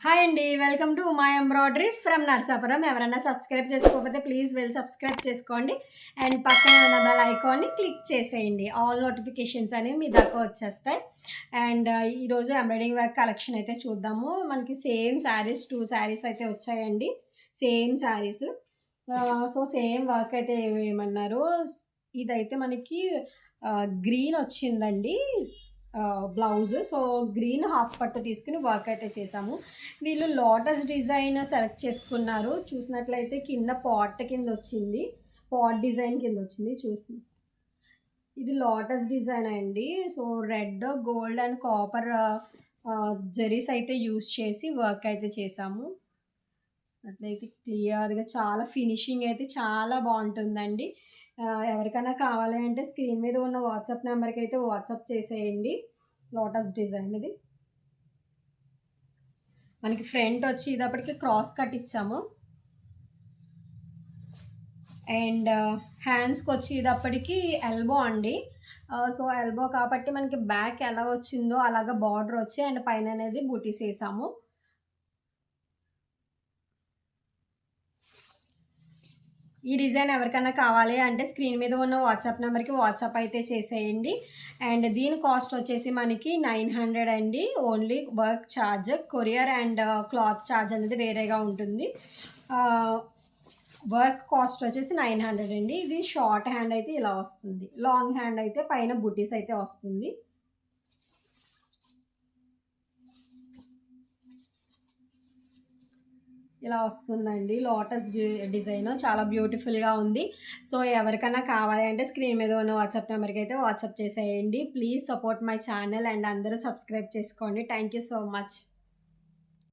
Hi అండి. Welcome to my embroideries from Narsapuram. ఎవరైనా subscribe చేసుకోకపోతే ప్లీజ్ సబ్స్క్రైబ్ చేసుకోండి. అండ్ పక్కన ఉన్న బెల్ ఐకాన్ని క్లిక్ చేసేయండి. ఆల్ నోటిఫికేషన్స్ అనేవి మీ దాకా వచ్చేస్తాయి. అండ్ ఈరోజు ఎంబ్రాయిడరింగ్ వర్క్ కలెక్షన్ అయితే చూద్దాము. మనకి సేమ్ శారీస్ 2 శారీస్ అయితే వచ్చాయండి. Same saris. So same work అయితే ఏమన్నారు. ఇదైతే మనకి గ్రీన్ వచ్చిందండి బ్లౌజ్. సో గ్రీన్ హాఫ్ పట్టు తీసుకుని వర్క్ అయితే చేసాము. వీళ్ళు లోటస్ డిజైన్ సెలెక్ట్ చేసుకున్నారు. చూసినట్లయితే కింద పాట్ కింద వచ్చింది, పాట్ డిజైన్ కింద వచ్చింది. ఇది లోటస్ డిజైన్ అండి. So red, gold and copper zaris అయితే యూస్ చేసి వర్క్ అయితే చేసాము. అట్లయితే క్లియర్గా చాలా ఫినిషింగ్ అయితే చాలా బాగుంటుందండి. ఎవరికైనా కావాలి అంటే స్క్రీన్ మీద ఉన్న వాట్సాప్ నెంబర్కి అయితే వాట్సాప్ చేసేయండి. లోటస్ డిజైన్ ఇది మనకి ఫ్రంట్ వచ్చి ఇదప్పటికి క్రాస్ కట్ ఇచ్చాము. అండ్ హ్యాండ్స్కి వచ్చి ఇదప్పటికి ఎల్బో అండి. సో ఎల్బో కాబట్టి మనకి బ్యాక్ ఎలా వచ్చిందో అలాగా బార్డర్ వచ్చి అండ్ పైన అనేది బూటీస్ వేసాము. ఈ డిజైన్ ఎవరికైనా కావాలి అంటే స్క్రీన్ మీద ఉన్న వాట్సాప్ నెంబర్కి వాట్సాప్ అయితే చేసేయండి. అండ్ దీని కాస్ట్ వచ్చేసి మనకి 900 అండి. Only work charge, courier and cloth charge అనేది వేరేగా ఉంటుంది. వర్క్ కాస్ట్ వచ్చేసి 900 అండి. ఇది షార్ట్ హ్యాండ్ అయితే ఇలా వస్తుంది, లాంగ్ హ్యాండ్ అయితే పైన బుటీస్ అయితే వస్తుంది. ఇలా వస్తుందండి లోటస్ డిజైన్, చాలా బ్యూటిఫుల్గా ఉంది. సో ఎవరికైనా కావాలి అంటే స్క్రీన్ మీద ఉన్న వాట్సాప్ నెంబర్కి అయితే వాట్సాప్ చేసేయండి. Please support my channel and అందరూ సబ్స్క్రైబ్ చేసుకోండి. Thank you so much.